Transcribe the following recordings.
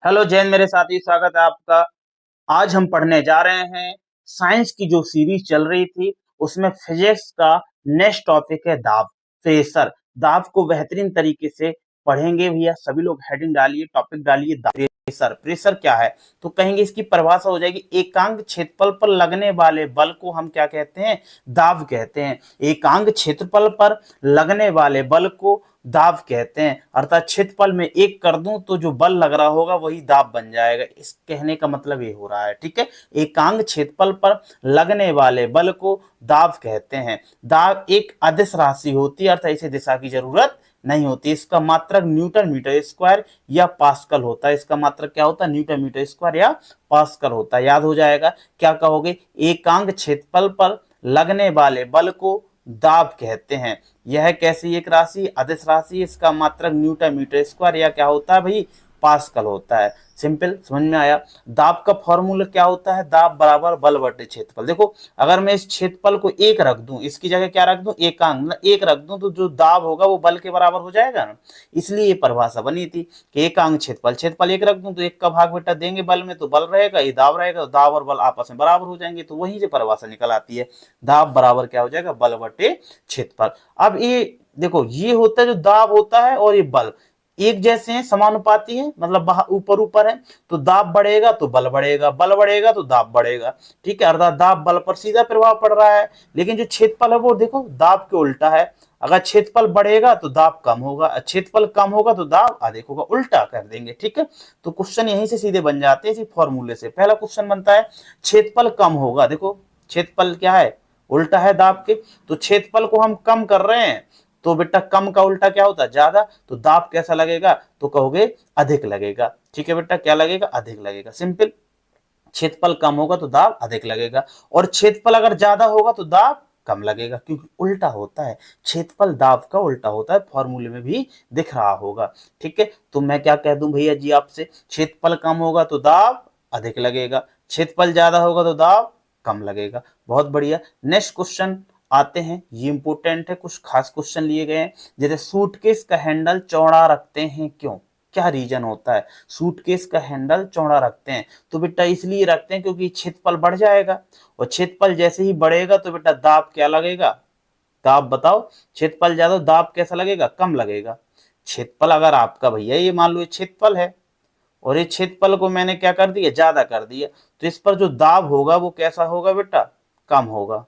Hello Jain, मेरे साथी, स्वागत है आपका। आज हम पढ़ने जा रहे हैं साइंस की जो सीरीज चल रही थी उसमें फिजिक्स का नेक्स्ट टॉपिक है दाब। प्रेशर। दाब को बेहतरीन तरीके से पढ़ेंगे भैया। सभी लोग हेडिंग डालिए, टॉपिक डालिए। प्रेशर। प्रेशर क्या है तो कहेंगे इसकी परिभाषा हो जाएगी एकांक क्षेत्रफल पर लगने वाले बल को हम क्या कहते हैं? दाब कहते हैं। एकांक क्षेत्रफल पर लगने वाले बल को दाब कहते हैं। अर्थात क्षेत्रफल में एक कर दूं तो जो बल लग रहा होगा वही दाब बन जाएगा। इस कहने का मतलब ये हो रहा है, ठीक है। एकांक क्षेत्रफल पर लगने वाले बल को दाब कहते हैं। दाब एक अदिश राशि होती है, अर्थात इसे दिशा की जरूरत नहीं होती। इसका मात्रक न्यूटन मीटर स्क्वायर या पास्कल होता है। इसका मात्रक क्या होता है? न्यूटन मीटर स्क्वायर या पास्कल होता है। याद हो जाएगा। क्या कहोगे? एकांक क्षेत्रफल पर लगने वाले बल को दाब कहते हैं। यह कैसी एक राशि? अदिश राशि। इसका मात्रक न्यूटन मीटर स्क्वायर या क्या होता है भाई? पास्कल होता है। सिंपल, समझ में आया। दाब का फॉर्मूला क्या होता है? दाब बराबर बल बटे क्षेत्रफल। देखो, अगर मैं इस क्षेत्रफल को एक रख दूं, इसकी जगह क्या रख दूं? एकांक एक रख दूं, तो जो दाब होगा वो बल के बराबर हो जाएगा ना। इसलिए ये परिभाषा बनी थी कि एकांक क्षेत्रफल, क्षेत्रफल एक रख दूं तो एक का भाग बेटा देंगे बल में तो बल रहेगा, ये दाब रहेगा, तो दाब और बल आपस में बराबर हो जाएंगे। तो वहीं से परिभाषा निकल आती है। दाब बराबर क्या हो जाएगा? बल बटे क्षेत्रफल। अब ये देखो, ये होता है जो दाब होता है और ये बल एक जैसे हैं, समानुपाती है, मतलब ऊपर ऊपर है। तो दाब बढ़ेगा तो बल बढ़ेगा, बल बढ़ेगा तो दाब बढ़ेगा। ठीक है, अर्थात दाब बल पर सीधा प्रभाव पड़ रहा है। लेकिन जो क्षेत्रफल है वो देखो दाब के उल्टा है। अगर क्षेत्रफल बढ़ेगा तो दाब कम होगा, क्षेत्रफल कम होगा तो दाब अधिक होगा। उल्टा कर देंगे, ठीक है। तो क्वेश्चन यहीं से सीधे बन जाते हैं इसी फॉर्मूले से। पहला क्वेश्चन बनता है क्षेत्रफल कम होगा। देखो, क्षेत्रफल क्या है? उल्टा है दाब के। तो क्षेत्रफल को हम कम कर रहे हैं, तो बेटा कम का उल्टा क्या होता है? ज्यादा। तो दाब कैसा लगेगा? तो कहोगे अधिक लगेगा। ठीक है बेटा, क्या लगेगा? अधिक लगेगा। सिंपल। क्षेत्रफल कम होगा तो दाब अधिक लगेगा, और क्षेत्रफल अगर ज्यादा होगा तो दाब कम लगेगा, क्योंकि उल्टा होता है। क्षेत्रफल दाब का उल्टा होता है, फॉर्मूले में भी दिख रहा होगा। ठीक है, तो मैं क्या कह दूं भैया जी आपसे? क्षेत्रफल कम होगा तो दाब अधिक लगेगा, क्षेत्रफल ज्यादा होगा तो दाब कम लगेगा। बहुत बढ़िया। नेक्स्ट क्वेश्चन आते हैं, ये इंपोर्टेंट है, कुछ खास क्वेश्चन लिए गए हैं। जैसे सूटकेस का हैंडल चौड़ा रखते हैं क्यों? क्या रीजन होता है? सूटकेस का हैंडल चौड़ा रखते हैं तो बेटा इसलिए रखते हैं क्योंकि क्षेत्रफल बढ़ जाएगा, और क्षेत्रफल जैसे ही बढ़ेगा तो बेटा दाब क्या लगेगा? दाब बताओ। क्षेत्रफल ज्यादा, दाब कैसा लगेगा? कम लगेगा। क्षेत्रफल अगर आपका भैया ये मान लो ये क्षेत्रफल है, और ये क्षेत्रफल को मैंने क्या कर दिया? ज्यादा कर दिया, तो इस पर जो दाब होगा वो कैसा होगा बेटा? कम होगा।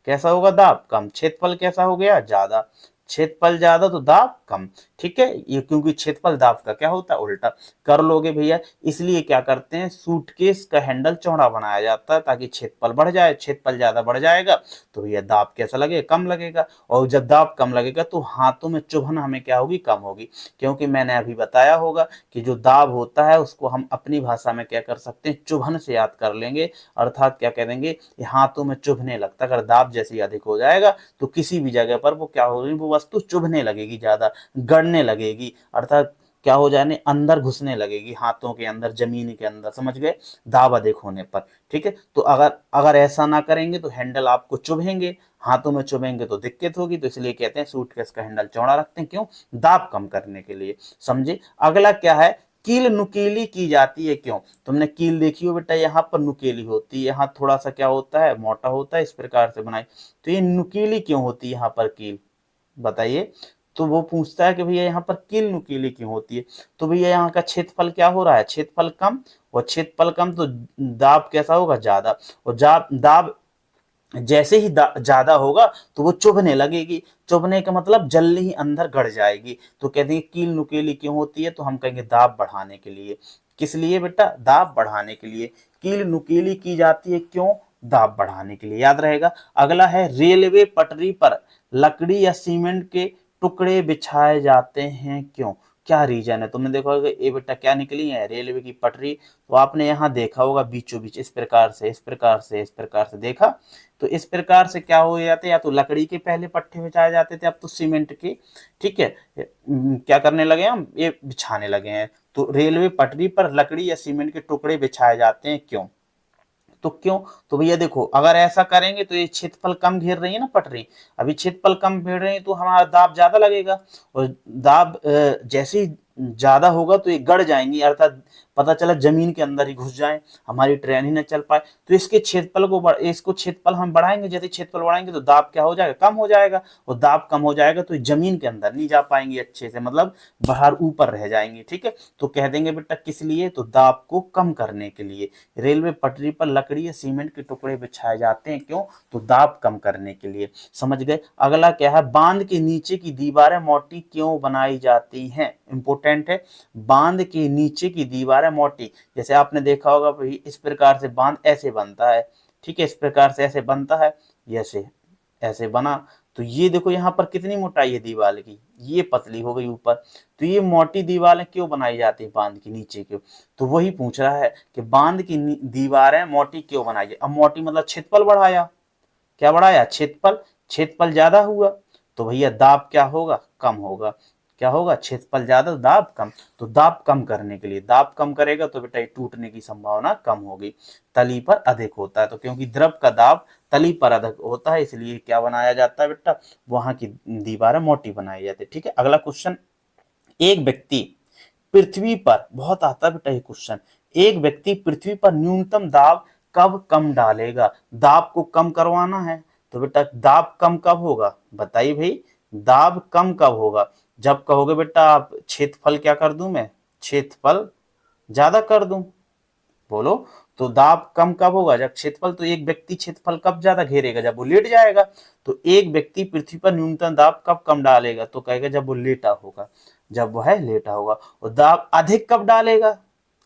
कैसा होगा? दाब कम। क्षेत्रफल कैसा हो गया? ज्यादा। क्षेत्रफल ज्यादा तो दाब कम। ठीक है, ये क्योंकि क्षेत्रफल दाब का क्या होता है? उल्टा। कर लोगे भैया। इसलिए क्या करते हैं, सूटकेस का हैंडल चौड़ा बनाया जाता है ताकि क्षेत्रफल बढ़ जाए। क्षेत्रफल ज्यादा बढ़ जाएगा तो भैया दाब कैसा लगेगा? कम लगेगा। और जब दाब कम लगेगा तो हाथों में चुभन हमें क्या होगी? कम होगी। क्योंकि मैंने अभी बताया होगा कि जो दाब होता है उसको हम अपनी भाषा में क्या कर सकते हैं? चुभन से याद कर लेंगे। अर्थात क्या कह देंगे? हाथों में चुभने लगता है। अगर दाब जैसे ही अधिक हो जाएगा तो किसी भी जगह पर वो क्या होगी? वो वस्तु चुभने लगेगी, ज्यादा गड़ने लगेगी। अर्थात क्या हो जाने? अंदर घुसने लगेगी, हाथों के अंदर, जमीन के अंदर। समझ गए? दाब अधिक होने पर। ठीक है, तो अगर अगर ऐसा ना करेंगे तो हैंडल आपको चुभेंगे, हाथों में चुभेंगे तो दिक्कत होगी। तो इसलिए कहते हैं सूटकेस का हैंडल चौड़ा रखते हैं। क्यों? दाब कम करने के लिए। समझे? अगला क्या है? कील नुकीली की जाती है क्यों? तुमने कील देखी हो बेटा, यहाँ पर नुकीली होती है, यहाँ थोड़ा सा क्या होता है? मोटा होता है, इस प्रकार से बनाई। तो ये नुकीली क्यों होती है यहाँ पर कील? बताइए। तो वो पूछता है कि भैया यहाँ पर कील नुकीली क्यों होती है? तो भैया यहाँ का क्षेत्रफल क्या हो रहा है? क्षेत्रफल कम, और क्षेत्रफल कम तो दाब कैसा होगा? ज्यादा। और दाब जैसे ही ज्यादा होगा तो वो चुभने लगेगी। चुभने का मतलब जल्दी ही अंदर गड़ जाएगी। तो कहते हैं कील नुकीली क्यों होती है? तो हम कहेंगे दाब बढ़ाने के लिए। किस लिए बेटा? दाब बढ़ाने के लिए कील नुकीली की जाती है। क्यों? दाब बढ़ाने के लिए। याद रहेगा। अगला है रेलवे पटरी पर लकड़ी या सीमेंट के टुकड़े बिछाए जाते हैं क्यों? क्या रीजन है? तुमने देखा होगा ये बेटा क्या निकली है? रेलवे की पटरी। तो आपने यहाँ देखा होगा बीचों बीच इस प्रकार से, इस प्रकार से, इस प्रकार से देखा। तो इस प्रकार से क्या हो जाते? या तो लकड़ी के पहले पट्टे बिछाए जाते थे, अब तो सीमेंट के। ठीक है, क्या करने लगे हम? ये बिछाने लगे हैं। तो रेलवे पटरी पर लकड़ी या सीमेंट के टुकड़े बिछाए जाते हैं क्यों? तो क्यों? तो भैया देखो, अगर ऐसा करेंगे तो ये क्षेत्रफल कम घेर रही है ना पटरी। अभी क्षेत्रफल कम घेर रही है तो हमारा दाब ज्यादा लगेगा, और दाब जैसे ही ज्यादा होगा तो ये गड़ जाएंगी, अर्थात पता चला जमीन के अंदर ही घुस जाए, हमारी ट्रेन ही न चल पाए, तो इसके क्षेत्रफल को इसको क्षेत्रफल हम बढ़ाएंगे, जैसे क्षेत्रफल बढ़ाएंगे तो दाब क्या हो जाएगा, कम हो जाएगा, और दाब कम हो जाएगा तो जमीन के अंदर नहीं जा पाएंगे अच्छे से, मतलब बाहर ऊपर रह जाएंगे। ठीक है, तो कह देंगे बेटा किस लिए, तो दाब को कम करने के लिए। रेलवे पटरी पर लकड़ी या सीमेंट के टुकड़े बिछाए जाते हैं, क्यों, तो दाब कम करने के लिए। समझ गए। अगला क्या है, बांध के नीचे की दीवारें मोटी क्यों बनाई जाती हैं, इंपोर्टेंट है। बांध के नीचे की दीवारें मोटी, जैसे आपने देखा होगा भाई इस प्रकार से बांध ऐसे बनता है, ठीक है, इस प्रकार से ऐसे बनता है, ऐसे ऐसे बना, तो ये देखो यहाँ पर कितनी मोटाई है दीवार की, ये पतली हो गई ऊपर, तो ये मोटी दीवारें क्यों बनाई जाती है बांध के नीचे क्यों, तो वही पूछ रहा है कि बांध की दीवारें मोटी क्यों बनाई जाए। अब मोटी मतलब क्षेत्रफल बढ़ाया, क्या बढ़ाया, क्षेत्रफल, क्षेत्रफल ज्यादा हुआ तो भैया दाब क्या होगा, कम होगा, क्या होगा, क्षेत्रफल ज्यादा दाब कम, तो दाब कम करने के लिए, दाब कम करेगा तो बेटा टूटने की संभावना कम होगी, तली पर अधिक होता है, तो क्योंकि द्रव का दाब तली पर अधिक होता है इसलिए क्या बनाया जाता है बेटा, वहां की दीवारें मोटी बनाई जाती है। ठीक है, अगला क्वेश्चन, एक व्यक्ति पृथ्वी पर, बहुत आता है बेटा ये क्वेश्चन, एक व्यक्ति पृथ्वी पर न्यूनतम दाब कब कम डालेगा, दाब को कम करवाना है, तो बेटा दाब कम कब होगा, बताइए भाई, दाब कम कब होगा, जब कहोगे बेटा आप क्षेत्रफल क्या कर दूं मैं, क्षेत्रफल ज्यादा कर दूं, बोलो, तो दाब कम कब होगा, जब क्षेत्रफल, तो एक व्यक्ति क्षेत्रफल कब ज्यादा घेरेगा, जब वो लेट जाएगा, तो एक व्यक्ति पृथ्वी पर न्यूनतम दाब कब कम डालेगा, तो कहेगा जब वो लेटा होगा, जब वो है लेटा होगा, और दाब अधिक कब डालेगा,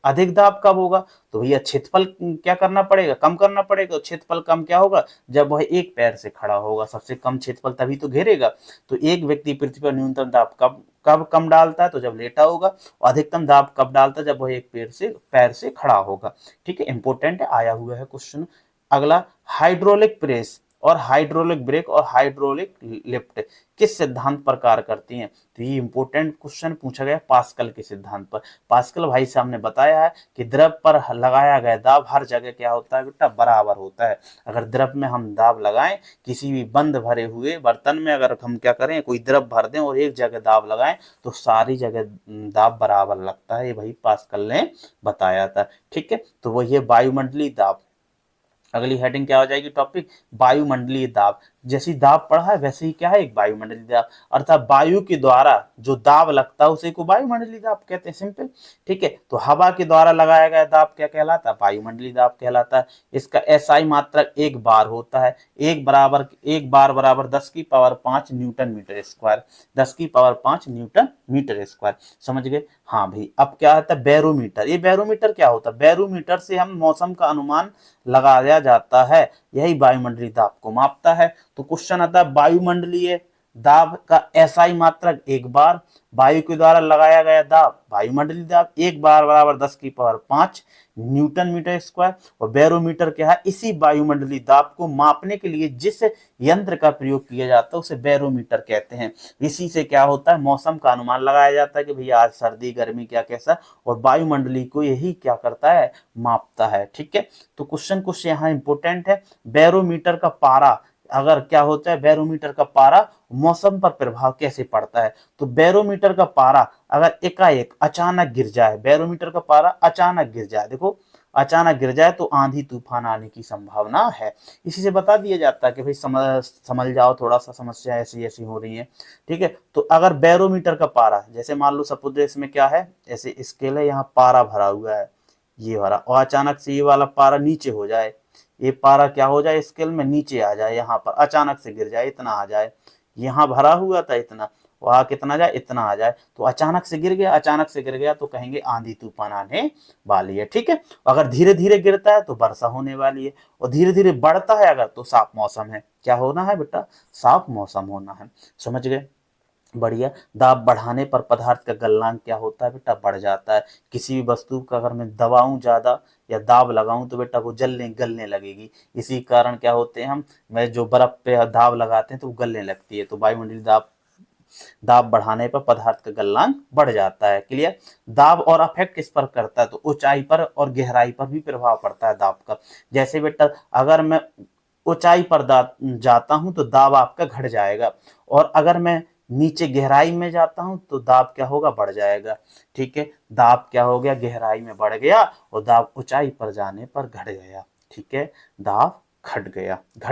अधिक दाब कब होगा, तो भैया क्षेत्रफल क्या करना पड़ेगा, कम करना पड़ेगा, क्षेत्रफल कम क्या होगा, जब वह एक पैर से खड़ा होगा, सबसे कम क्षेत्रफल तभी तो घेरेगा, तो एक व्यक्ति पृथ्वी पर न्यूनतम दाब कब कब कम डालता है, तो जब लेटा होगा, और अधिकतम दाब कब डालता है, जब वह एक पैर से खड़ा होगा। ठीक है, इंपॉर्टेंट है, आया हुआ है क्वेश्चन। अगला, हाइड्रोलिक प्रेस और हाइड्रोलिक ब्रेक और हाइड्रोलिक लिफ्ट किस सिद्धांत पर कार्य करती हैं, तो ये इंपॉर्टेंट क्वेश्चन पूछा गया पास्कल के सिद्धांत पर। पास्कल भाई साहब ने बताया है कि द्रव पर लगाया गया दाब हर जगह क्या होता है बेटा, बराबर होता है। अगर द्रव में हम दाब लगाएं, किसी भी बंद भरे हुए बर्तन में अगर हम क्या करें, कोई द्रव भर दें और एक जगह दाब लगाएं, तो सारी जगह दाब बराबर लगता है, ये भाई पास्कल ने बताया था। ठीक है, तो वो ये वायुमंडलीय दाब। अगली हेडिंग क्या हो जाएगी, टॉपिक वायुमंडलीय दाब। जैसी दाब पढ़ा है वैसे ही क्या है, एक वायुमंडलीय दाब, अर्थात वायु के द्वारा जो दाब लगता है उसे को वायुमंडलीय दाब कहते हैं, सिंपल। ठीक है, तो हवा के द्वारा लगाया गया दाब क्या कहलाता है, वायुमंडलीय दाब कहलाता है। इसका एसआई मात्रक एक बार होता है, एक बार बराबर 10⁵ newton metre square, 10⁵ newton metre square, समझ गए। हाँ भाई, अब क्या आता है बैरोमीटर, ये बैरोमीटर क्या होता है, बैरोमीटर से हम मौसम का अनुमान लगाया जाता है, यही वायुमंडलीय दाब को मापता है। तो क्वेश्चन आता है वायुमंडलीय दाब का एसआई मात्रक एक बार, वायु के द्वारा लगाया गया दाब वायुमंडलीय दाब एक बार बराबर 10⁵ न्यूटन मीटर स्क्वायर, और बैरोमीटर क्या है, इसी वायुमंडलीय दाब को मापने के लिए जिस यंत्र का प्रयोग किया जाता है उसे बैरोमीटर कहते हैं। इसी से क्या होता है, मौसम का अनुमान लगाया जाता है कि भैया आज सर्दी गर्मी क्या कैसा, और वायुमंडलीय को यही क्या करता है, मापता है। ठीक है, तो क्वेश्चन कुछ यहाँ इंपोर्टेंट है, बैरोमीटर का पारा, अगर क्या होता है, बैरोमीटर का पारा मौसम पर प्रभाव कैसे पड़ता है, तो बैरोमीटर का पारा अगर एकाएक अचानक गिर जाए, बैरोमीटर का पारा अचानक गिर जाए, देखो अचानक गिर जाए तो आंधी तूफान आने की संभावना है। इसी से बता दिया जाता है कि भाई समझ जाओ, थोड़ा सा समस्या ऐसी ऐसी हो रही है। ठीक है, तो अगर बैरोमीटर का पारा, जैसे मान लो सपोज इसमें क्या है, ऐसे स्केल है, यहाँ पारा भरा हुआ है, ये भरा, और अचानक से ये वाला पारा नीचे हो जाए, ये पारा क्या हो जाए, स्केल में नीचे आ जाए, यहाँ पर अचानक से गिर जाए, इतना आ जाए, यहाँ भरा हुआ था इतना, वहां कितना जाए, इतना आ जाए, तो अचानक से गिर गया, अचानक से गिर गया तो कहेंगे आंधी तूफान आने वाली है। ठीक है, अगर धीरे धीरे गिरता है तो वर्षा होने वाली है, और धीरे धीरे बढ़ता है अगर तो साफ मौसम है, क्या होना है बेटा, साफ मौसम होना है, समझ गए। बढ़िया, दाब बढ़ाने पर पदार्थ का गलनांक क्या होता है बेटा, बढ़ जाता है। किसी भी वस्तु का अगर मैं दबाऊं ज्यादा या दाब लगाऊं तो बेटा वो जलने गलने लगेगी, इसी कारण क्या होते हैं हम, मैं जो बर्फ पे दाब लगाते हैं तो वो गलने लगती है, तो वायुमंडलीय दाब, दाब बढ़ाने पर पदार्थ का गलनांक बढ़ जाता है। क्लियर, दाब और अफेक्ट किस पर करता है, तो ऊंचाई पर और गहराई पर भी प्रभाव पड़ता है दाब का। जैसे बेटा अगर मैं ऊंचाई पर जाता हूं तो दाब आपका घट जाएगा, और अगर मैं नीचे गहराई में जाता हूं तो दाब क्या होगा, बढ़ जाएगा। ठीक है, दाब क्या हो गया, गहराई में बढ़ गया, और दाब ऊंचाई पर जाने पर घट गया। ठीक है, दाब घट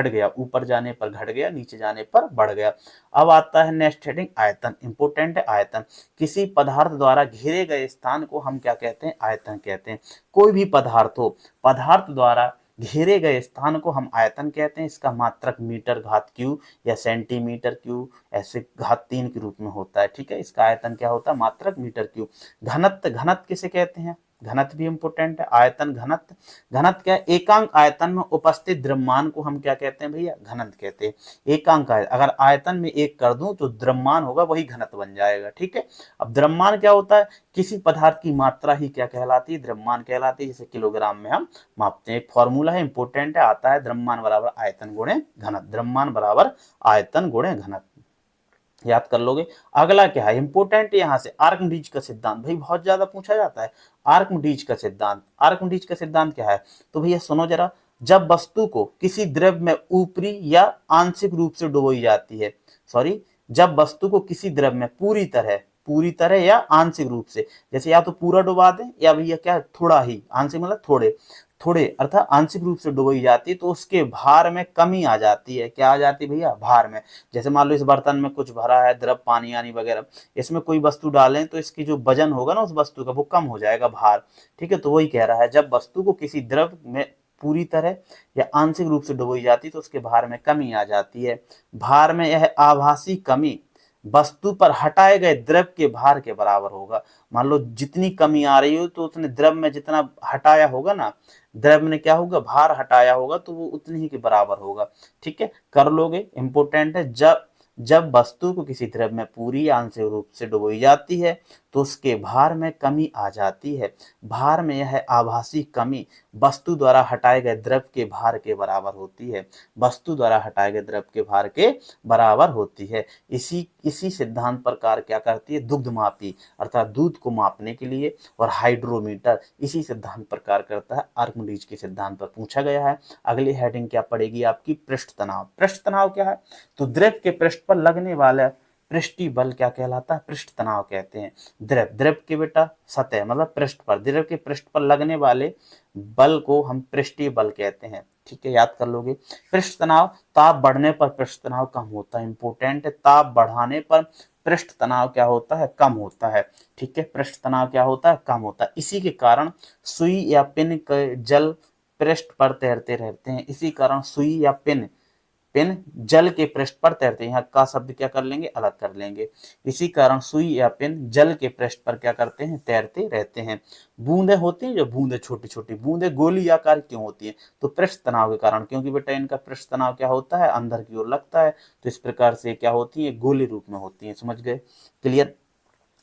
गया, ऊपर जाने पर घट गया, नीचे जाने पर बढ़ गया। अब आता है नेक्स्ट हेडिंग, आयतन। इंपोर्टेंट है आयतन। किसी पदार्थ द्वारा घेरे गए स्थान को हम क्या कहते हैं, आयतन कहते हैं। कोई भी पदार्थ हो, पदार्थ द्वारा घेरे गए स्थान को हम आयतन कहते हैं। इसका मात्रक मीटर घात क्यू या सेंटीमीटर क्यू ऐसे घात 3 के रूप में होता है। ठीक है, इसका आयतन क्या होता है, मात्रक मीटर क्यू। घनत्व, घनत्व किसे कहते हैं, घनत्व भी इंपोर्टेंट है। आयतन, घनत्व, घनत्व क्या है, एकांक आयतन में उपस्थित द्रव्यमान को हम क्या कहते हैं भैया, घनत्व कहते हैं। एकांक आयतन, अगर आयतन में एक कर दूं तो द्रव्यमान होगा वही घनत्व बन जाएगा। ठीक है, अब द्रव्यमान क्या होता है, किसी पदार्थ की मात्रा ही क्या कहलाती है, द्रव्यमान कहलाती है। जैसे किलोग्राम में हम मापते हैं। एक फॉर्मूला है, इंपोर्टेंट है, आता है द्रव्यमान बराबर आयतन गुणे घनत्व। द्रव्यमान बराबर आयतन गुणे घनत्व, याद कर लोगे। अगला क्या है इंपोर्टेंट, यहां से आर्किमिडीज का सिद्धांत, भाई बहुत ज्यादा पूछा जाता है। आर्किमिडीज का सिद्धांत, आर्किमिडीज का सिद्धांत क्या है, तो भैया सुनो जरा। जब वस्तु को किसी द्रव्य में ऊपरी या आंशिक रूप से डुबोई जाती है, सॉरी, जब वस्तु को किसी द्रव्य में पूरी तरह या आंशिक रूप से, जैसे या तो पूरा डुबा दें या भैया क्या थोड़ा ही, आंशिक मतलब थोड़े थोड़े अर्थात आंशिक रूप से डुबोई जाती है, तो उसके भार में कमी आ जाती है। क्या आ जाती है भैया, भार में। जैसे मान लो इस बर्तन में कुछ भरा है द्रव, पानी यानी वगैरह, इसमें कोई वस्तु डालें तो इसकी जो वजन होगा ना उस वस्तु का, वो कम हो जाएगा, भार। ठीक है, तो वही कह रहा है, जब वस्तु को किसी द्रव में पूरी तरह या आंशिक रूप से डुबोई जाती तो उसके भार में कमी आ जाती है। भार में यह आभासी कमी वस्तु पर हटाए गए द्रव के भार के बराबर होगा। मान लो जितनी कमी आ रही हो तो उसने द्रव में जितना हटाया होगा ना, द्रव ने क्या होगा, भार हटाया होगा, तो वो उतनी ही के बराबर होगा। ठीक है, कर लोगे, इंपोर्टेंट है। जब जब वस्तु को किसी द्रव में पूरी आंशिक रूप से डुबोई जाती है तो उसके भार में कमी आ जाती है। भार में यह आभासी कमी वस्तु द्वारा हटाए गए द्रव के भार के बराबर होती है। वस्तु द्वारा हटाए गए द्रव के भार के बराबर होती है। इसी इसी सिद्धांत प्रकार क्या करती है, दुग्ध मापी अर्थात दूध को मापने के लिए, और हाइड्रोमीटर इसी सिद्धांत प्रकार करता है। आर्किमिडीज के सिद्धांत पर पूछा गया है। अगली हेडिंग क्या पड़ेगी आपकी, पृष्ठ तनाव। पृष्ठ तनाव क्या है, तो द्रव के पृष्ठ पर लगने वाला पृष्ठीय बल क्या कहलाता है, पृष्ठ तनाव कहते हैं। द्रव के बेटा सतह मतलब पृष्ठ पर, द्रव के पृष्ठ पर लगने वाले बल को हम पृष्ठीय बल कहते हैं। ठीक है, याद कर लोगे। पृष्ठ तनाव, ताप बढ़ने पर पृष्ठ तनाव कम होता है। इंपोर्टेंट है, ताप बढ़ाने पर पृष्ठ तनाव क्या होता है, कम होता है। ठीक है, पृष्ठ तनाव क्या होता है, कम होता है। इसी के कारण सुई या पिन के जल पृष्ठ पर तैरते रहते हैं। इसी कारण सुई या पिन पिन जल के पृष्ठ पर तैरते हैं। यहाँ का शब्द क्या कर लेंगे, अलग कर लेंगे। इसी कारण सुई या पिन जल के पृष्ठ पर क्या करते हैं, तैरते रहते हैं। बूंदे होती हैं, जो बूंदे छोटी छोटी बूंदे गोली आकार क्यों होती हैं, तो पृष्ठ तनाव के कारण, क्योंकि बेटा इनका पृष्ठ तनाव क्या होता है, अंदर की ओर लगता है, तो इस प्रकार से क्या होती है, गोली रूप में होती है। समझ गए, क्लियर।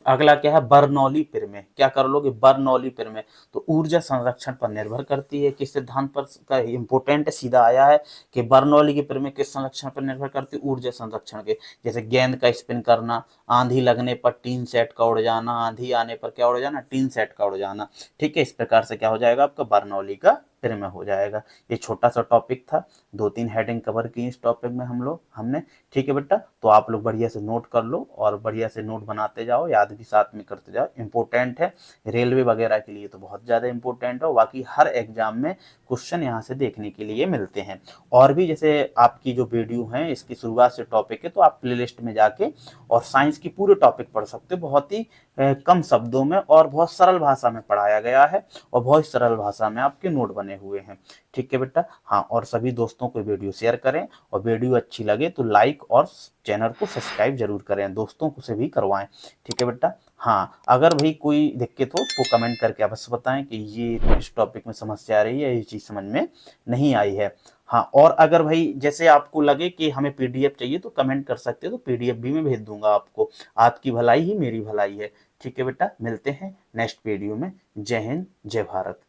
अगला क्या है, बर्नौली प्रमेय। क्या कर लोगे, बर्नौली प्रमेय, तो ऊर्जा संरक्षण पर निर्भर करती है। किस सिद्धांत पर का इंपोर्टेंट सीधा आया है कि बर्नौली की प्रमेय किस संरक्षण पर निर्भर करती है, ऊर्जा संरक्षण के। जैसे गेंद का स्पिन करना, आंधी लगने पर टीन सेट का उड़ जाना, आंधी आने पर क्या उड़ जाना, टीन सेट का उड़ जाना। ठीक है, इस प्रकार से क्या हो जाएगा आपका, बर्नौली का प्रमेय हो जाएगा। ये छोटा सा टॉपिक था, 2-3 हेडिंग कवर की इस टॉपिक में हमने। ठीक है बेटा, तो आप लोग बढ़िया से नोट कर लो और बढ़िया से नोट बनाते जाओ, याद भी साथ में करते जाओ। इंपॉर्टेंट है, रेलवे वगैरह के लिए तो बहुत ज़्यादा इंपॉर्टेंट है। बाकी हर एग्जाम में क्वेश्चन यहाँ से देखने के लिए मिलते हैं। और भी जैसे आपकी जो वीडियो हैं इसकी शुरुआत से टॉपिक है, तो आप प्लेलिस्ट में जाके और साइंस की पूरे टॉपिक पढ़ सकते हो। बहुत ही कम शब्दों में और बहुत सरल भाषा में पढ़ाया गया है, और बहुत सरल भाषा में आपके नोट बने हुए हैं। ठीक है बेटा, हाँ, और सभी दोस्तों को वीडियो शेयर करें, और वीडियो अच्छी लगे तो लाइक और चैनल को सब्सक्राइब जरूर करें, दोस्तों को से भी करवाएं। ठीक है बेटा, हाँ, अगर भाई कोई दिक्कत हो तो कमेंट करके अवश्य बताएं कि ये इस टॉपिक में समस्या आ रही है, ये चीज़ समझ में नहीं आई है। हाँ, और अगर भाई जैसे आपको लगे कि हमें पीडीएफ चाहिए तो कमेंट कर सकते हो, तो पीडीएफ भी मैं भेज दूंगा आपको। आपकी भलाई ही मेरी भलाई है। ठीक है बेटा, मिलते हैं नेक्स्ट वीडियो में। जय हिंद, जय भारत।